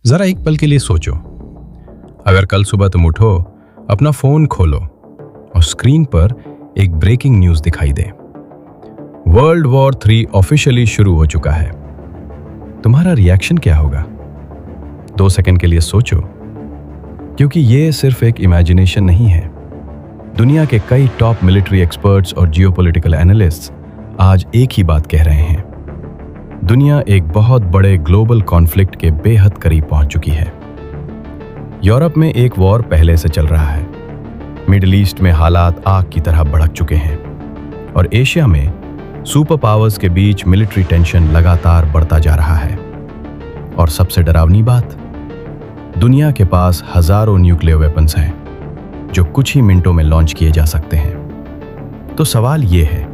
जरा एक पल के लिए सोचो, अगर कल सुबह तुम उठो, अपना फोन खोलो और स्क्रीन पर एक ब्रेकिंग न्यूज दिखाई दे, वर्ल्ड वॉर 3 ऑफिशियली शुरू हो चुका है, तुम्हारा रिएक्शन क्या होगा? 2 सेकंड के लिए सोचो, क्योंकि ये सिर्फ एक इमेजिनेशन नहीं है। दुनिया के कई टॉप मिलिट्री एक्सपर्ट्स और जियोपॉलिटिकल एनालिस्ट्स आज एक ही बात कह रहे हैं। दुनिया एक बहुत बड़े ग्लोबल कॉन्फ्लिक्ट के बेहद करीब पहुंच चुकी है। यूरोप में एक वॉर पहले से चल रहा है, मिडिल ईस्ट में हालात आग की तरह भड़क चुके हैं और एशिया में सुपर पावर्स के बीच मिलिट्री टेंशन लगातार बढ़ता जा रहा है। और सबसे डरावनी बात, दुनिया के पास हजारों न्यूक्लियर वेपन्स हैं जो कुछ ही मिनटों में लॉन्च किए जा सकते हैं। तो सवाल ये है,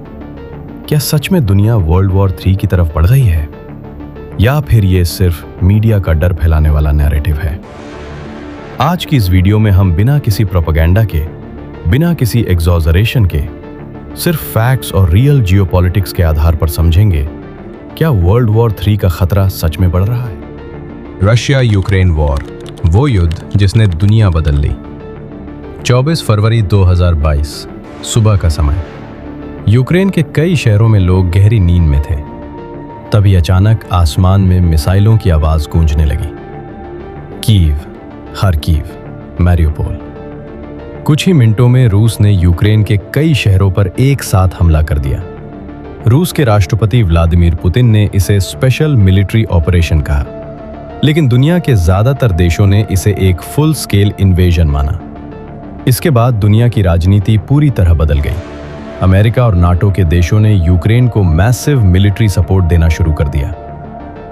क्या सच में दुनिया वर्ल्ड वॉर 3 की तरफ बढ़ गई है, या फिर ये सिर्फ मीडिया का डर फैलाने वाला नैरेटिव है? आज की इस वीडियो में हम बिना किसी प्रोपेगेंडा के, बिना किसी एग्जॉजरेशन के, सिर्फ फैक्ट्स और रियल जियोपॉलिटिक्स के आधार पर समझेंगे, क्या वर्ल्ड वॉर 3 का खतरा सच में बढ़ रहा है? रशिया यूक्रेन वॉर, वो युद्ध जिसने दुनिया बदल ली। 24 फरवरी 2022 सुबह का समय। यूक्रेन के कई शहरों में लोग गहरी नींद में थे। तभी अचानक आसमान में मिसाइलों की आवाज गूंजने लगी। Kyiv, Kharkiv, Mariupol. कुछ ही मिनटों में रूस ने यूक्रेन के कई शहरों पर एक साथ हमला कर दिया। रूस के राष्ट्रपति व्लादिमीर पुतिन ने इसे स्पेशल मिलिट्री ऑपरेशन कहा, लेकिन दुनिया के ज्यादातर देशों ने इसे एक फुल स्केल इन्वेजन माना। इसके बाद दुनिया की राजनीति पूरी तरह बदल गई। अमेरिका और नाटो के देशों ने यूक्रेन को मैसिव मिलिट्री सपोर्ट देना शुरू कर दिया।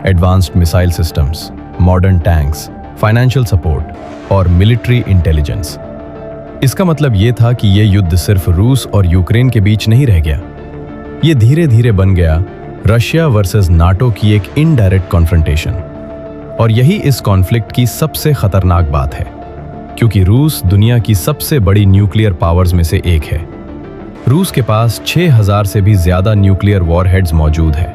Advanced missile systems, modern tanks, financial support और मिलिट्री इंटेलिजेंस। इसका मतलब यह था कि यह युद्ध सिर्फ रूस और यूक्रेन के बीच नहीं रह गया, यह धीरे धीरे बन गया रशिया वर्सेस नाटो की एक इनडायरेक्ट कॉन्फ्रंटेशन। और यही इस कॉन्फ्लिक्ट की सबसे खतरनाक बात है, क्योंकि रूस दुनिया की सबसे बड़ी न्यूक्लियर पावर्स में से एक है। रूस के पास 6000 से भी ज्यादा न्यूक्लियर वॉरहेड्स मौजूद है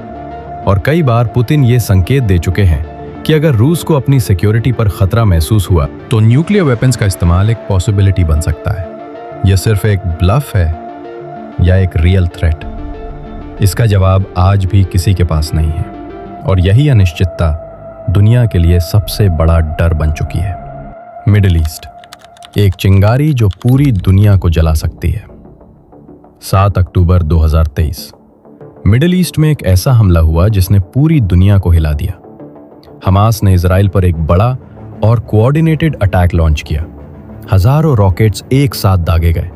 और कई बार पुतिन ये संकेत दे चुके हैं कि अगर रूस को अपनी सिक्योरिटी पर खतरा महसूस हुआ तो न्यूक्लियर वेपन्स का इस्तेमाल एक पॉसिबिलिटी बन सकता है। यह सिर्फ एक ब्लफ है या एक रियल थ्रेट? इसका जवाब आज भी किसी के पास नहीं है और यही अनिश्चितता दुनिया के लिए सबसे बड़ा डर बन चुकी है। मिडिल ईस्ट, एक चिंगारी जो पूरी दुनिया को जला सकती है। 7 अक्टूबर 2023 मिडिल ईस्ट में एक ऐसा हमला हुआ जिसने पूरी दुनिया को हिला दिया। हमास ने इजराइल पर एक बड़ा और कोऑर्डिनेटेड अटैक लॉन्च किया। हजारों रॉकेट्स एक साथ दागे गए,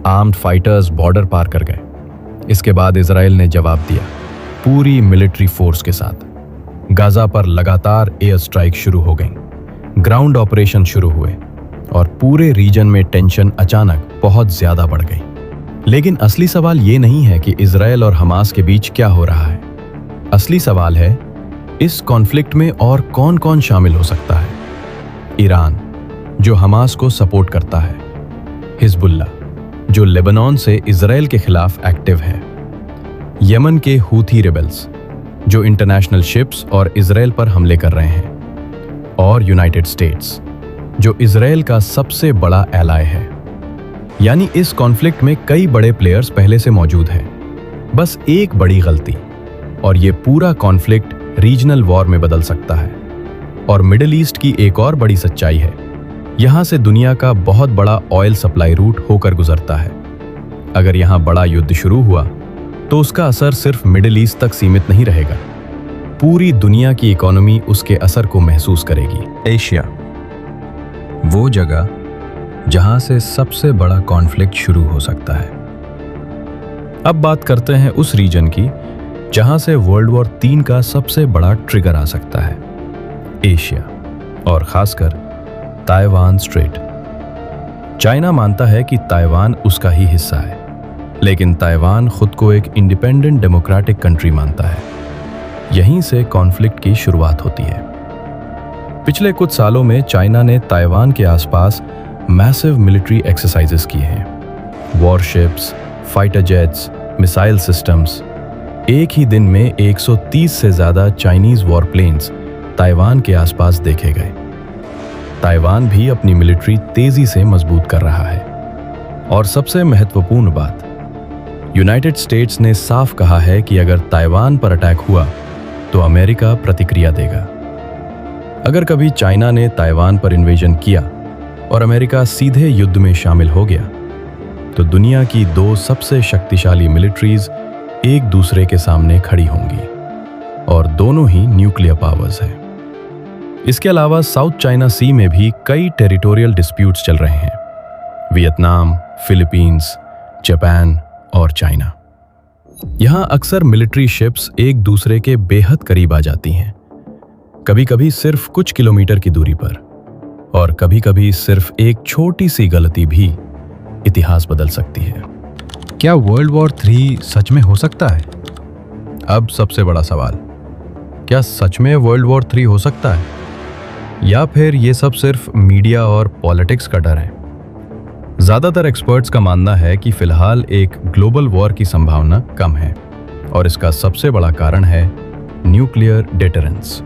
आर्म्ड फाइटर्स बॉर्डर पार कर गए। इसके बाद इजराइल ने जवाब दिया, पूरी मिलिट्री फोर्स के साथ। गाजा पर लगातार एयर स्ट्राइक शुरू हो गई, ग्राउंड ऑपरेशन शुरू हुए और पूरे रीजन में टेंशन अचानक बहुत ज्यादा बढ़ गई। लेकिन असली सवाल ये नहीं है कि इजराइल और हमास के बीच क्या हो रहा है। असली सवाल है, इस कॉन्फ्लिक्ट में और कौन कौन शामिल हो सकता है? ईरान, जो हमास को सपोर्ट करता है। हिजबुल्ला, जो लेबनान से इजराइल के खिलाफ एक्टिव है। यमन के हूथी रिबेल्स, जो इंटरनेशनल शिप्स और इजराइल पर हमले कर रहे हैं। और यूनाइटेड स्टेट्स, जो इजराइल का सबसे बड़ा एलाय है। यानी इस कॉन्फ्लिक्ट में कई बड़े प्लेयर्स पहले से मौजूद हैं। बस एक बड़ी गलती और ये पूरा कॉन्फ्लिक्ट रीजनल वॉर में बदल सकता है। और मिडिल ईस्ट की एक और बड़ी सच्चाई है, यहां से दुनिया का बहुत बड़ा ऑयल सप्लाई रूट होकर गुजरता है। अगर यहां बड़ा युद्ध शुरू हुआ तो उसका असर सिर्फ मिडिल ईस्ट तक सीमित नहीं रहेगा, पूरी दुनिया की इकोनॉमी उसके असर को महसूस करेगी। एशिया, वो जगह जहां से सबसे बड़ा कॉन्फ्लिक्ट शुरू हो सकता है। अब बात करते हैं उस रीजन की जहां से वर्ल्ड वॉर 3 का सबसे बड़ा ट्रिगर आ सकता है, एशिया और खासकर ताइवान स्ट्रेट। चाइना मानता है कि ताइवान उसका ही हिस्सा है, लेकिन ताइवान खुद को एक इंडिपेंडेंट डेमोक्रेटिक कंट्री मानता है। यहीं से कॉन्फ्लिक्ट की शुरुआत होती है। पिछले कुछ सालों में चाइना ने ताइवान के आसपास मैसिव मिलिट्री एक्सरसाइजेस किए हैं। Warships, fighter jets, missile systems. एक ही दिन में 130 से ज्यादा चाइनीज वॉरप्लेन्स ताइवान के आसपास देखे गए। ताइवान भी अपनी मिलिट्री तेजी से मजबूत कर रहा है। और सबसे महत्वपूर्ण बात, यूनाइटेड स्टेट्स ने साफ कहा है कि अगर ताइवान पर अटैक हुआ तो अमेरिका प्रतिक्रिया देगा। अगर कभी चाइना ने ताइवान पर इन्वेजन किया और अमेरिका सीधे युद्ध में शामिल हो गया तो दुनिया की दो सबसे शक्तिशाली मिलिट्रीज एक दूसरे के सामने खड़ी होंगी, और दोनों ही न्यूक्लियर पावर्स हैं। इसके अलावा साउथ चाइना सी में भी कई टेरिटोरियल डिस्प्यूट्स चल रहे हैं, वियतनाम, फिलीपींस, जापान और चाइना। यहां अक्सर मिलिट्री शिप्स एक दूसरे के बेहद करीब आ जाती हैं, कभी कभी सिर्फ कुछ किलोमीटर की दूरी पर, और कभी कभी सिर्फ एक छोटी सी गलती भी इतिहास बदल सकती है। क्या वर्ल्ड वॉर 3 सच में हो सकता है? अब सबसे बड़ा सवाल, क्या सच में वर्ल्ड वॉर 3 हो सकता है, या फिर ये सब सिर्फ मीडिया और पॉलिटिक्स का डर है? ज्यादातर एक्सपर्ट्स का मानना है कि फिलहाल एक ग्लोबल वॉर की संभावना कम है, और इसका सबसे बड़ा कारण है न्यूक्लियर डेटरेंस।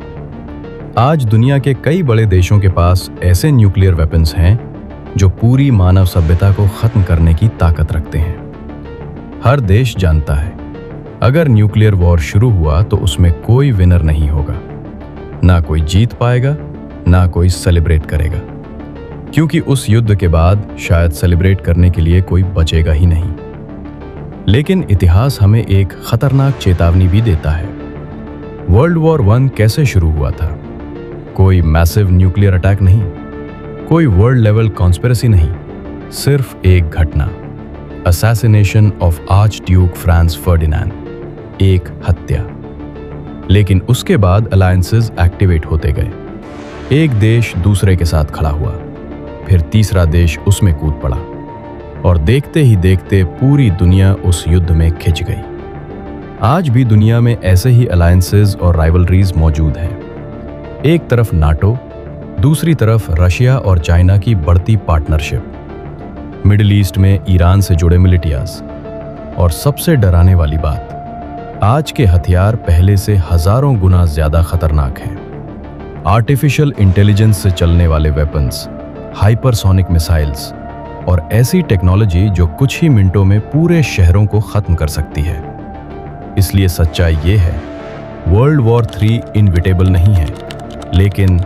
आज दुनिया के कई बड़े देशों के पास ऐसे न्यूक्लियर वेपन्स हैं जो पूरी मानव सभ्यता को खत्म करने की ताकत रखते हैं। हर देश जानता है, अगर न्यूक्लियर वॉर शुरू हुआ तो उसमें कोई विनर नहीं होगा, ना कोई जीत पाएगा, ना कोई सेलिब्रेट करेगा, क्योंकि उस युद्ध के बाद शायद सेलिब्रेट करने के लिए कोई बचेगा ही नहीं। लेकिन इतिहास हमें एक खतरनाक चेतावनी भी देता है। वर्ल्ड वॉर 1 कैसे शुरू हुआ था? कोई मैसिव न्यूक्लियर अटैक नहीं, कोई वर्ल्ड लेवल कॉन्स्पिरेसी नहीं, सिर्फ एक घटना, assassination of arch Duke France Ferdinand, एक हत्या। लेकिन उसके बाद अलायंसेस एक्टिवेट होते गए। एक देश दूसरे के साथ खड़ा हुआ, फिर तीसरा देश उसमें कूद पड़ा, और देखते ही देखते पूरी दुनिया उस युद्ध में खिंच गई। आज भी दुनिया में ऐसे ही अलायंसेस और राइवलरीज मौजूद हैं। एक तरफ नाटो, दूसरी तरफ रशिया और चाइना की बढ़ती पार्टनरशिप, मिडिल ईस्ट में ईरान से जुड़े मिलिटियाज, और सबसे डराने वाली बात, आज के हथियार पहले से हजारों गुना ज्यादा खतरनाक हैं। आर्टिफिशियल इंटेलिजेंस से चलने वाले वेपन्स, हाइपरसोनिक मिसाइल्स, और ऐसी टेक्नोलॉजी जो कुछ ही मिनटों में पूरे शहरों को खत्म कर सकती है। इसलिए सच्चाई ये है, वर्ल्ड वॉर 3 इनविटेबल नहीं है, लेकिन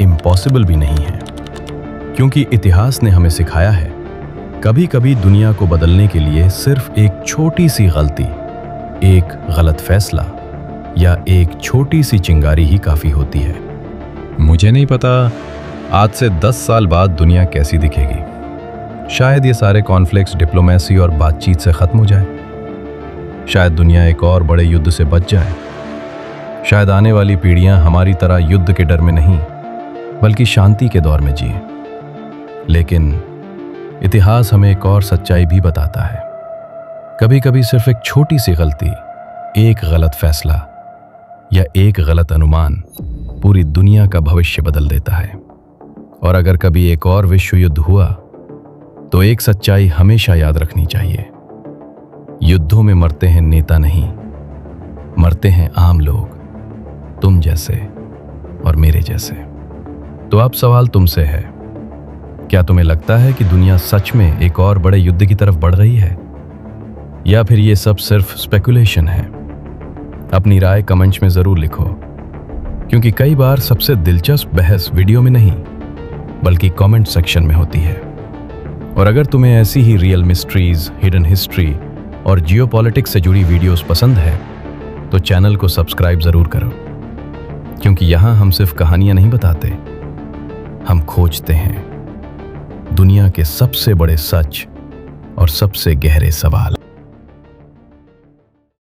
इम्पॉसिबल भी नहीं है, क्योंकि इतिहास ने हमें सिखाया है, कभी कभी दुनिया को बदलने के लिए सिर्फ एक छोटी सी गलती, एक गलत फैसला या एक छोटी सी चिंगारी ही काफी होती है। मुझे नहीं पता आज से 10 साल बाद दुनिया कैसी दिखेगी। शायद ये सारे कॉन्फ्लिक्ट्स डिप्लोमेसी और बातचीत से खत्म हो जाए, शायद दुनिया एक और बड़े युद्ध से बच जाए, शायद आने वाली पीढ़ियां हमारी तरह युद्ध के डर में नहीं बल्कि शांति के दौर में जिए। लेकिन इतिहास हमें एक और सच्चाई भी बताता है, कभी कभी सिर्फ एक छोटी सी गलती, एक गलत फैसला या एक गलत अनुमान पूरी दुनिया का भविष्य बदल देता है। और अगर कभी एक और विश्व युद्ध हुआ तो एक सच्चाई हमेशा याद रखनी चाहिए, युद्धों में मरते हैं नेता नहीं, मरते हैं आम लोग, तुम जैसे और मेरे जैसे। तो अब सवाल तुमसे है, क्या तुम्हें लगता है कि दुनिया सच में एक और बड़े युद्ध की तरफ बढ़ रही है, या फिर ये सब सिर्फ स्पेकुलेशन है? अपनी राय कमेंट्स में जरूर लिखो, क्योंकि कई बार सबसे दिलचस्प बहस वीडियो में नहीं बल्कि कमेंट सेक्शन में होती है। और अगर तुम्हें ऐसी ही रियल मिस्ट्रीज, हिडन हिस्ट्री और जियोपॉलिटिक्स से जुड़ी वीडियोस पसंद है तो चैनल को सब्सक्राइब जरूर करो, क्योंकि यहाँ हम सिर्फ कहानियां नहीं बताते, हम खोजते हैं दुनिया के सबसे बड़े सच और सबसे गहरे सवाल।